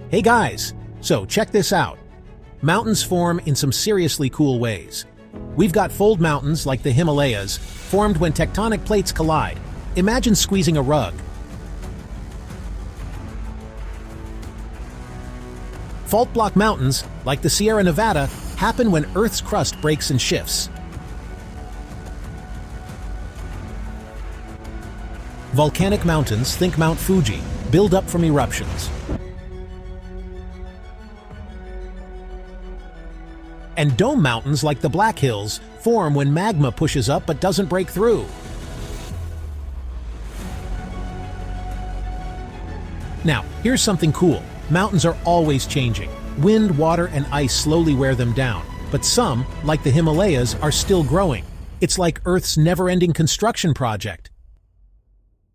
Hey guys, so check this out. Mountains form in some seriously cool ways. We've got fold mountains like the Himalayas, formed when tectonic plates collide. Imagine squeezing a rug. Fault block mountains, like the Sierra Nevada, happen when Earth's crust breaks and shifts. Volcanic mountains, think Mount Fuji, build up from eruptions. And dome mountains like the Black Hills form when magma pushes up but doesn't break through. Now, here's something cool. Mountains are always changing. Wind, water, and ice slowly wear them down. But some, like the Himalayas, are still growing. It's like Earth's never-ending construction project.